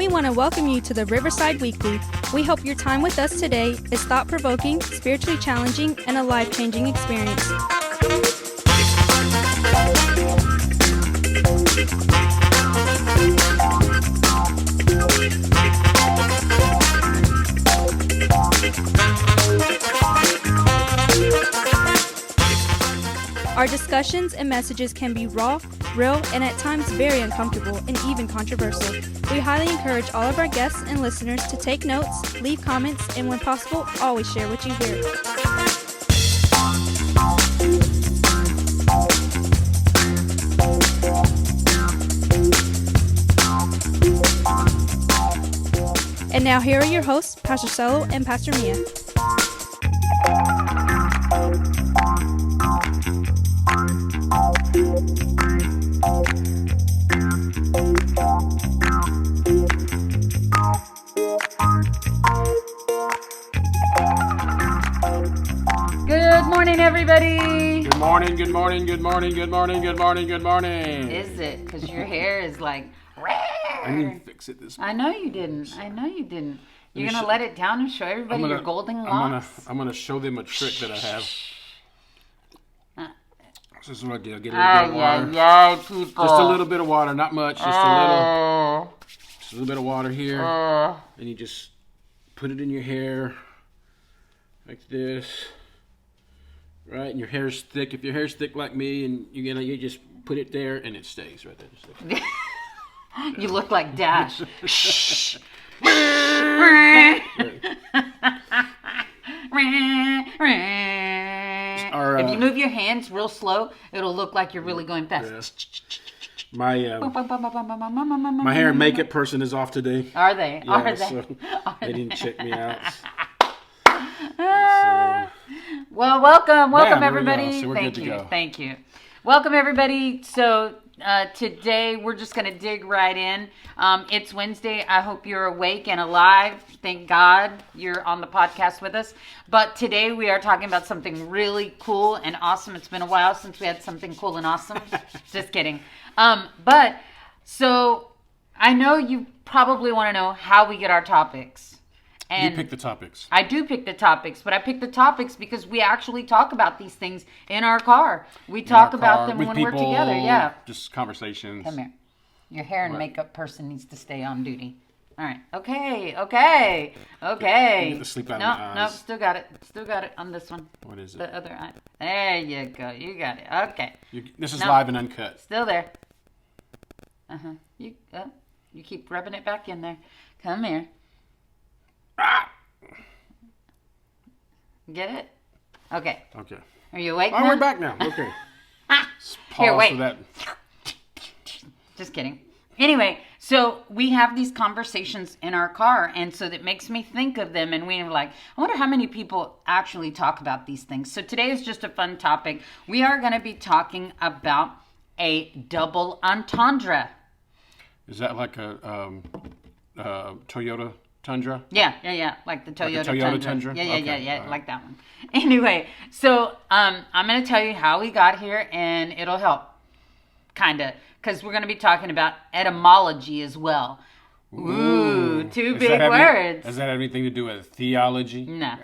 We want to welcome you to the Riverside Weekly. We hope your time with us today is thought-provoking, spiritually challenging, and a life-changing experience. Our discussions and messages can be raw, real, and at times very uncomfortable and even controversial. We highly encourage all of our guests and listeners to take notes, leave comments, and when possible, always share what you hear. And now here are your hosts, Pastor Solo and Pastor Mia. Good morning, everybody. Good morning, good morning, good morning, good morning, good morning, good morning. Is it? Because your hair is like... I need to fix it this morning. I know you didn't. You're going to let it down and show everybody your golden locks? I'm gonna show them a trick that I have. This is what I do. I get a little bit of water. People. Just a little bit of water, not much. Just a little bit of water here. And you just put it in your hair like this. Right? And your hair's thick. If your hair's thick like me, and you just put it there and it stays right there. Just You look like Dash. Shh. If you move your hands real slow, it'll look like you're really going fast. Yeah. My hair and makeup person is off today. Are they? Yeah, Are they? So they didn't check me out. Well, welcome everybody. So Thank you. Thank you. Welcome everybody. So today we're just going to dig right in. It's Wednesday. I hope you're awake and alive. Thank God you're on the podcast with us. But today we are talking about something really cool and awesome. It's been a while since we had something cool and awesome. Just kidding. But so I know you probably want to know how we get our topics. And you pick the topics. I do pick the topics, but I pick the topics because we actually talk about these things in our car. We talk about them when we're together. Yeah. Just conversations. Come here. Your hair and makeup person needs to stay on duty. All right. Okay. You get the sleep out of my eyes. No, still got it. Still got it on this one. What is it? The other eye. There you go. You got it. Okay. This is live and uncut. Still there. You keep rubbing it back in there. Come here. Get it? Okay. Are you awake now? We're back now. Okay. Here, wait. For that. Just kidding. Anyway, so we have these conversations in our car, and so that makes me think of them, and we're like, I wonder how many people actually talk about these things. So today is just a fun topic. We are going to be talking about a double entendre. Is that like a Toyota Tundra? Yeah, like the Toyota Tundra. Yeah, right. Like that one. Anyway, so I'm going to tell you how we got here, and it'll help, kind of, because we're going to be talking about etymology as well. Ooh, two big words. Does that have anything to do with theology? No.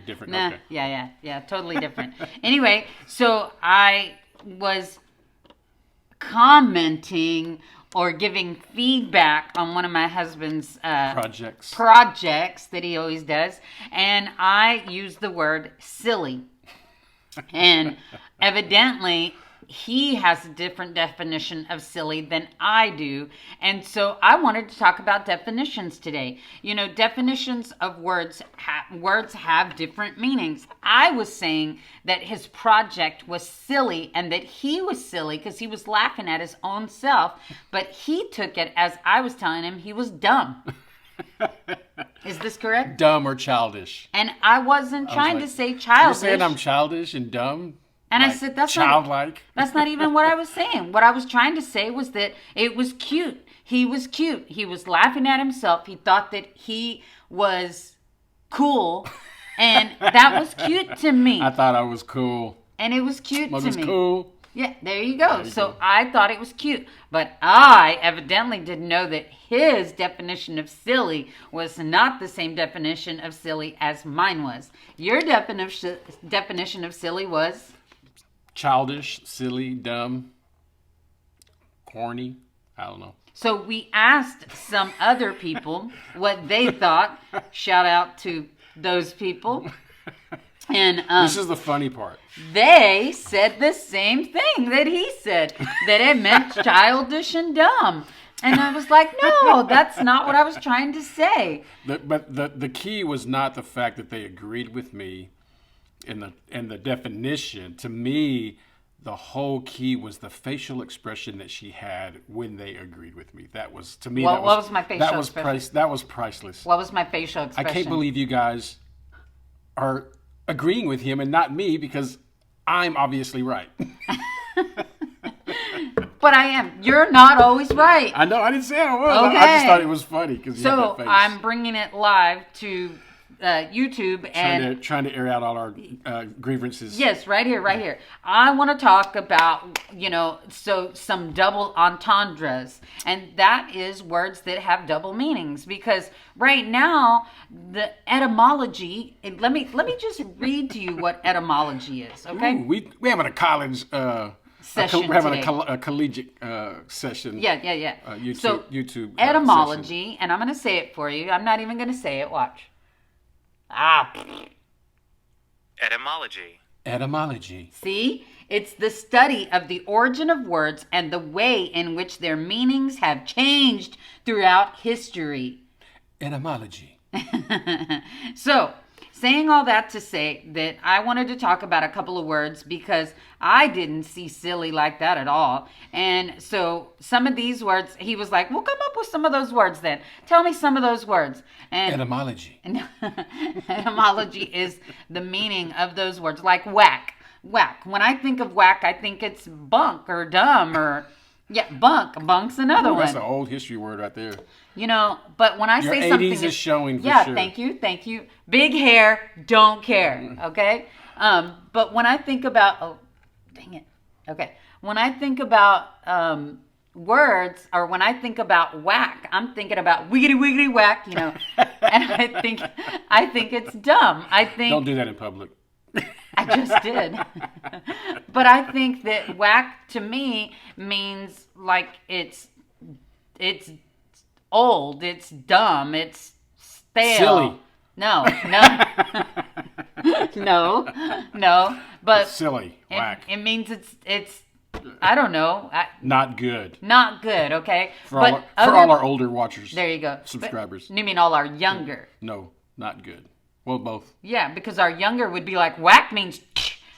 Different. No. Okay. Yeah, totally different. Anyway, so I was commenting or giving feedback on one of my husband's projects that he always does, and I used the word silly. And evidently, he has a different definition of silly than I do. And so I wanted to talk about definitions today. You know, definitions of words have different meanings. I was saying that his project was silly and that he was silly because he was laughing at his own self, but he took it as I was telling him he was dumb. Is this correct? Dumb or childish. And I wasn't trying to say childish. You're saying I'm childish and dumb? And I said, that's childlike. That's not even what I was saying. What I was trying to say was that it was cute. He was cute. He was laughing at himself. He thought that he was cool. And that was cute to me. I thought I was cool. And it was cute to me. Cool. Yeah, there you go. So I thought it was cute. But I evidently didn't know that his definition of silly was not the same definition of silly as mine was. Your definition of silly was? Childish, silly, dumb, corny. I don't know. So we asked some other people what they thought. Shout out to those people. And this is the funny part. They said the same thing that he said, that it meant childish and dumb. And I was like, no, that's not what I was trying to say. But the key was not the fact that they agreed with me in the definition. To me, the whole key was the facial expression that she had when they agreed with me. That was, to me, what was my facial expression? That was priceless. What was my facial expression? I can't believe you guys are agreeing with him and not me, because I'm obviously right. But I am. You're not always right. I know. I didn't say I was. Okay. I just thought it was funny because you had that face. So I'm bringing it live to YouTube and trying to air out all our grievances. Yes, right here. I want to talk about, some double entendres, and that is words that have double meanings, because right now the etymology, let me just read to you what etymology is, okay? Ooh, we having a college session we're having today. a collegiate session. Yeah. YouTube etymology, session. and I'm going to say it for you. I'm not even going to say it. Watch. Etymology. See? It's the study of the origin of words and the way in which their meanings have changed throughout history. Etymology. So, saying all that to say that I wanted to talk about a couple of words because I didn't see silly like that at all. And so some of these words, he was like, well, come up with some of those words then. Tell me some of those words. And etymology. Etymology is the meaning of those words, like whack. Whack. When I think of whack, I think it's bunk or dumb or... Yeah, bunk. Bunk's another one. That's an old history word right there. But when I say something... Your 80s is showing for yeah, sure. thank you. Big hair, don't care, okay? But when I think about... Oh, dang it. Okay. When I think about words, or when I think about whack, I'm thinking about wiggity, wiggity, whack, And I think it's dumb. Don't do that in public. I just did. But I think that whack to me means like it's old, it's dumb, it's stale. Silly. No. No. But it's silly. Whack. It means it's I don't know. Not good. Not good, okay? For all our older watchers. There you go. Subscribers. You mean all our younger? No, not good. Well, both. Yeah, because our younger would be like, whack means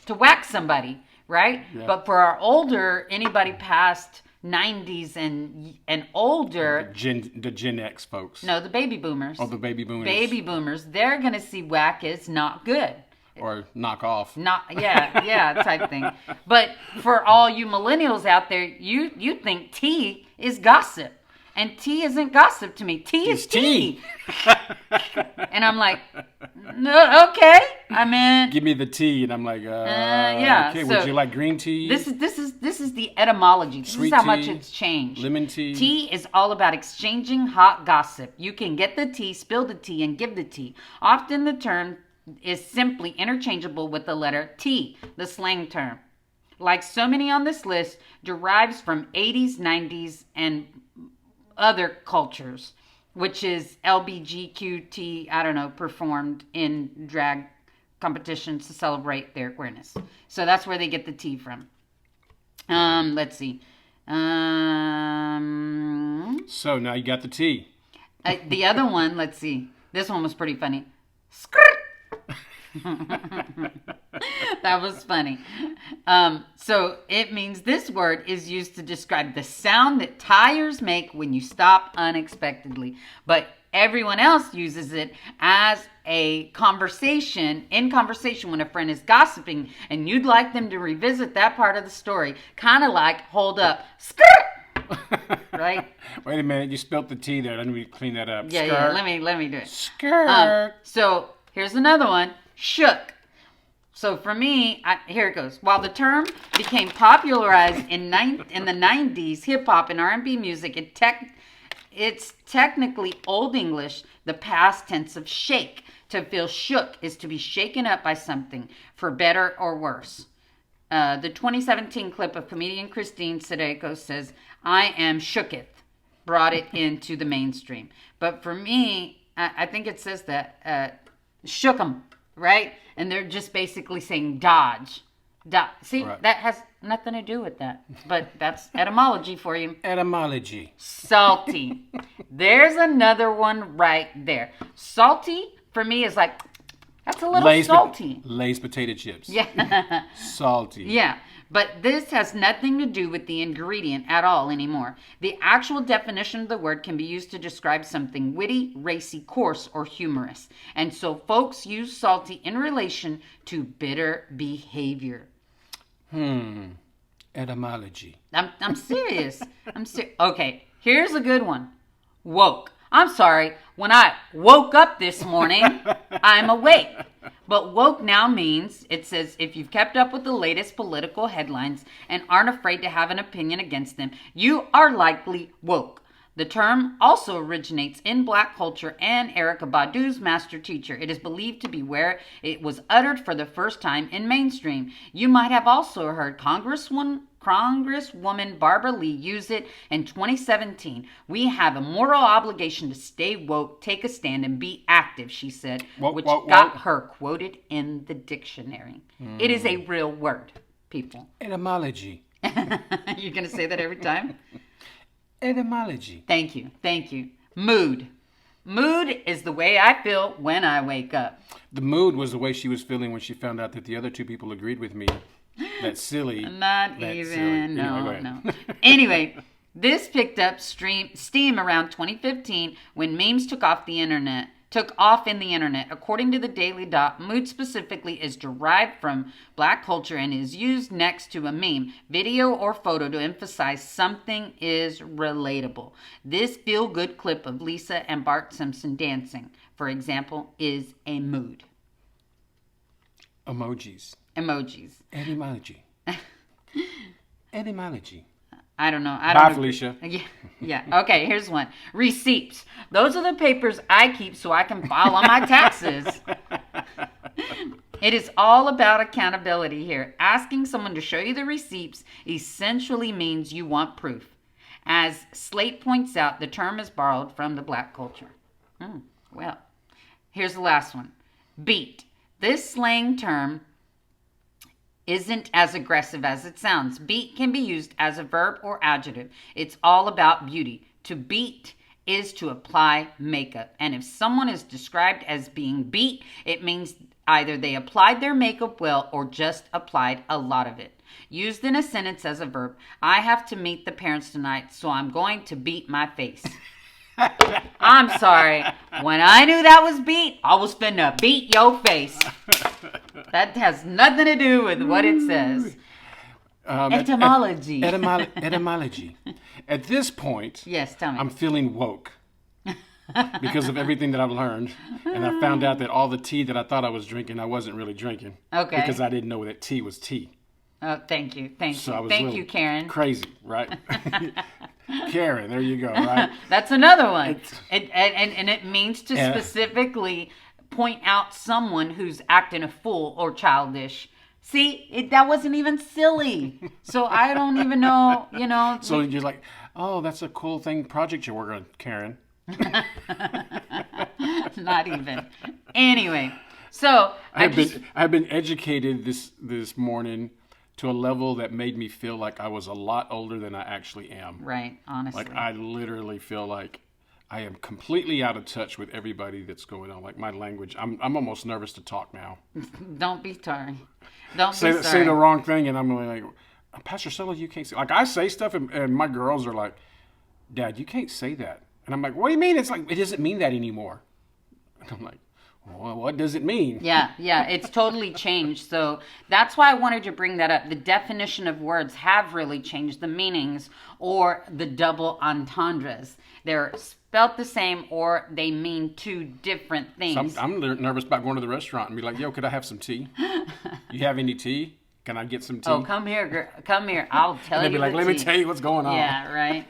to whack somebody, right? Yeah. But for our older, anybody past 90s and older... The Gen X folks. No, the baby boomers. Oh, the baby boomers. Baby boomers, they're going to see whack as not good. Or knock off. Type thing. But for all you millennials out there, you think tea is gossip. And tea isn't gossip to me. Tea is tea. And I'm like, no, okay. I mean, give me the tea, and I'm like, yeah. Okay, so would you like green tea? This is the etymology. This Sweet is how tea, much it's changed. Lemon tea. Tea is all about exchanging hot gossip. You can get the tea, spill the tea, and give the tea. Often the term is simply interchangeable with the letter T, the slang term. Like so many on this list, derives from 80s, 90s, and other cultures, which is LBGQT, performed in drag competitions to celebrate their queerness. So that's where they get the T from. Let's see. So now you got the T. The other one, let's see. This one was pretty funny. Skirt. That was funny. So it means this word is used to describe the sound that tires make when you stop unexpectedly. But everyone else uses it as in conversation when a friend is gossiping and you'd like them to revisit that part of the story. Kind of like, hold up, skirt. Right? Wait a minute, you spilled the tea there. Let me clean that up. Yeah, Skirt. yeah. Let me do it. Skirt. So here's another one. Shook. So for me, here it goes. While the term became popularized in the 90s, hip-hop and R&B music, it's technically Old English, the past tense of shake. To feel shook is to be shaken up by something, for better or worse. The 2017 clip of comedian Christine Sedeko says, "I am shooketh," brought it into the mainstream. But for me, I think it says that shook 'em, right? And they're just basically saying dodge. See, right. That has nothing to do with that. But that's etymology for you. Etymology. Salty. There's another one right there. Salty, for me, is like, that's a little salty. Lay's potato chips. Yeah. Salty. Yeah. But this has nothing to do with the ingredient at all anymore. The actual definition of the word can be used to describe something witty, racy, coarse, or humorous. And so folks use salty in relation to bitter behavior. Etymology. I'm serious. Okay, here's a good one. Woke. I'm sorry, when I woke up this morning, I'm awake. But woke now means, it says, if you've kept up with the latest political headlines and aren't afraid to have an opinion against them, you are likely woke. The term also originates in Black culture and Erykah Badu's master teacher. It is believed to be where it was uttered for the first time in mainstream. You might have also heard Congresswoman Barbara Lee use it in 2017. "We have a moral obligation to stay woke, take a stand, and be active," she said, which got her quoted in the dictionary. It is a real word, people. Etymology. You're going to say that every time? Etymology. Thank you. Mood. Mood is the way I feel when I wake up. The mood was the way she was feeling when she found out that the other two people agreed with me. That's silly. Not even. No. Anyway, this picked up steam around 2015 when memes took off in the internet. According to the Daily Dot, mood specifically is derived from Black culture and is used next to a meme, video, or photo to emphasize something is relatable. This feel-good clip of Lisa and Bart Simpson dancing, for example, is a mood. Emojis. Etymology. Etymology. I don't know. Bye, Felicia. Yeah. Okay, here's one. Receipts. Those are the papers I keep so I can file on my taxes. It is all about accountability here. Asking someone to show you the receipts essentially means you want proof. As Slate points out, the term is borrowed from the Black culture. Well, here's the last one. Beat. This slang term isn't as aggressive as it sounds. Beat can be used as a verb or adjective. It's all about beauty. To beat is to apply makeup. And if someone is described as being beat, it means either they applied their makeup well or just applied a lot of it. Used in a sentence as a verb, I have to meet the parents tonight, so I'm going to beat my face. I'm sorry. When I knew that was beat, I was finna beat your face. That has nothing to do with what it says. Etymology. Etymology. At this point, yes, tell me. I'm feeling woke because of everything that I've learned. And I found out that all the tea that I thought I was drinking, I wasn't really drinking. Okay. Because I didn't know that tea was tea. Oh, thank you. Thank you, Karen. Crazy, right? Karen, there you go, right? That's another one. And it means to specifically point out someone who's acting a fool or childish. See, that wasn't even silly. So I don't even know, So you're like, oh, that's a cool project you're working on, Karen. Not even. Anyway, so I've been educated this morning to a level that made me feel like I was a lot older than I actually am. Right, honestly. Like I literally feel like I am completely out of touch with everybody that's going on. Like my language, I'm almost nervous to talk now. Don't be sorry. Say the wrong thing, and I'm like, Pastor Solo, you can't say. Like I say stuff, and my girls are like, Dad, you can't say that. And I'm like, what do you mean? It's like it doesn't mean that anymore. And I'm like, Well, what does it mean? Yeah, it's totally changed. So that's why I wanted to bring that up. The definition of words have really changed, the meanings or the double entendres. They're spelt the same or they mean two different things. So I'm nervous about going to the restaurant and be like, yo, could I have some tea? You have any tea? Can I get some tea? Oh, come here, girl. Come here. I'll tell you. And they'd be like, let me tell you what's going on. Yeah, right.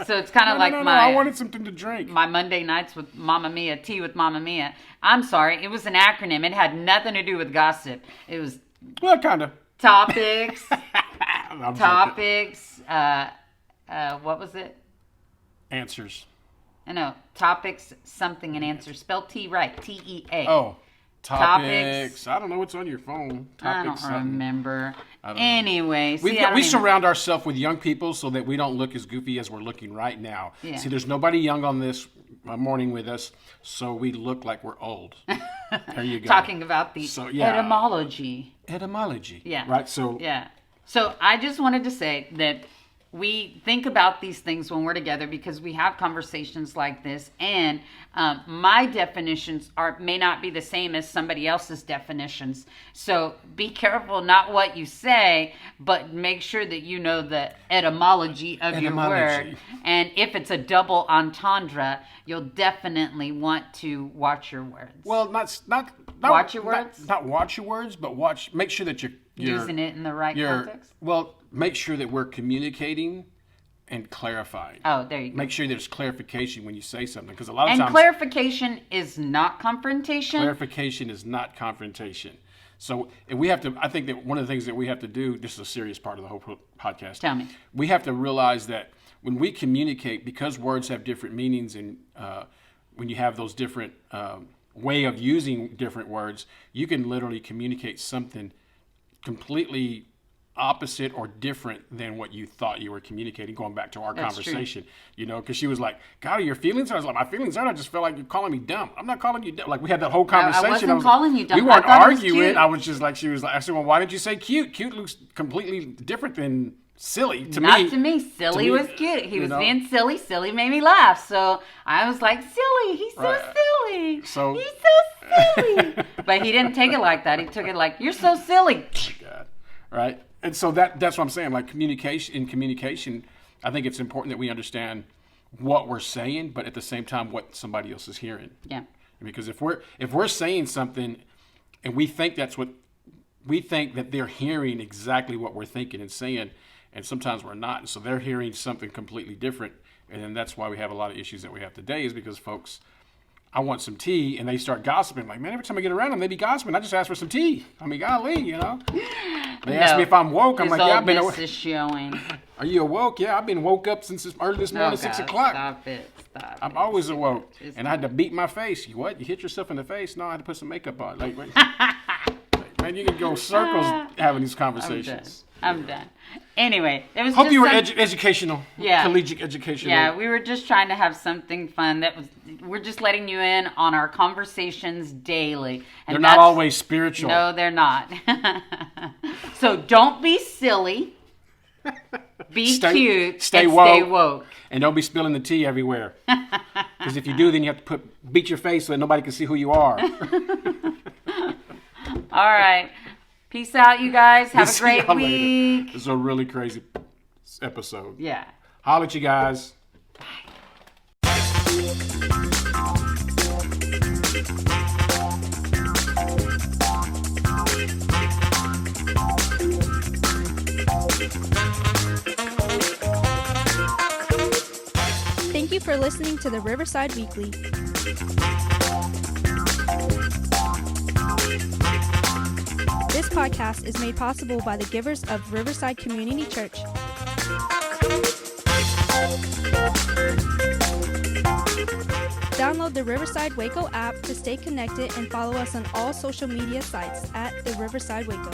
So it's kind of No, I wanted something to drink. My Monday nights with Mama Mia, tea with Mama Mia. I'm sorry, it was an acronym. It had nothing to do with gossip. It was kind of topics. Topics. What was it? Answers. No, topics, something, and answers. Spell T right. T-E-A. Oh. Topics. I don't know what's on your phone. Topics. I don't remember. I don't know. Anyway. We surround ourselves with young people so that we don't look as goofy as we're looking right now. Yeah. See, there's nobody young on this morning with us, so we look like we're old. There you go. Talking about the etymology. Etymology. Yeah. Right, so. Yeah. So I just wanted to say that we think about these things when we're together because we have conversations like this, and my definitions may not be the same as somebody else's definitions. So be careful, not what you say, but make sure that you know the etymology of your word. And if it's a double entendre, you'll definitely want to watch your words. Well, not watch your words. Not watch your words, but make sure that you're using it in the right context. Well, make sure that we're communicating and clarifying. Oh, there you go. Make sure there's clarification when you say something, because a lot of times. And clarification is not confrontation. Clarification is not confrontation. So we have to. I think that one of the things that we have to do. This is a serious part of the whole podcast. Tell me. We have to realize that when we communicate, because words have different meanings, and when you have those different way of using different words, you can literally communicate something completely opposite or different than what you thought you were communicating, going back to our conversation. True. You know, because she was like, God, are your feelings? I was like, my feelings aren't. I just felt like you're calling me dumb. I'm not calling you dumb. Like, we had that whole conversation. I wasn't calling you dumb. We weren't arguing. I was just like, she was like, I said, well, why didn't you say cute? Cute looks completely different than silly to me. Not to me. Silly was cute. He was being silly. Silly made me laugh. So I was like, silly. He's so silly. He's so silly. But he didn't take it like that. He took it like, you're so silly. God. Right? And so that's what I'm saying. Like, communication, I think it's important that we understand what we're saying, but at the same time, what somebody else is hearing. Yeah. Because if we're saying something and we think that they're hearing exactly what we're thinking and saying, and sometimes we're not. And so they're hearing something completely different. And then that's why we have a lot of issues that we have today, is because folks, I want some tea, and they start gossiping. Like, man, every time I get around them, they be gossiping. I just ask for some tea. I mean, golly, you know. They ask me if I'm woke. I'm like, yeah, I've been awake. Is showing. Are you awoke? Yeah, I've been woke up since early this morning, 6 o'clock. Stop it. I'm always awoke. And I had to beat my face. What? You hit yourself in the face? No, I had to put some makeup on. Like, wait. Man, you can go circles having these conversations. I'm done. Anyway, it was. Hope you were educational. Yeah. Collegiate educational. Yeah, we were just trying to have something fun. We're just letting you in on our conversations daily. And they're not always spiritual. No, they're not. So don't be silly. Be cute. Stay woke. And don't be spilling the tea everywhere. Because if you do, then you have to beat your face so that nobody can see who you are. All right. Peace out, you guys. Have a great week. Later. This is a really crazy episode. Yeah. Holla at you guys. Bye. Thank you for listening to the Riverside Weekly. This podcast is made possible by the givers of Riverside Community Church. Download the Riverside Waco app to stay connected and follow us on all social media sites at the Riverside Waco.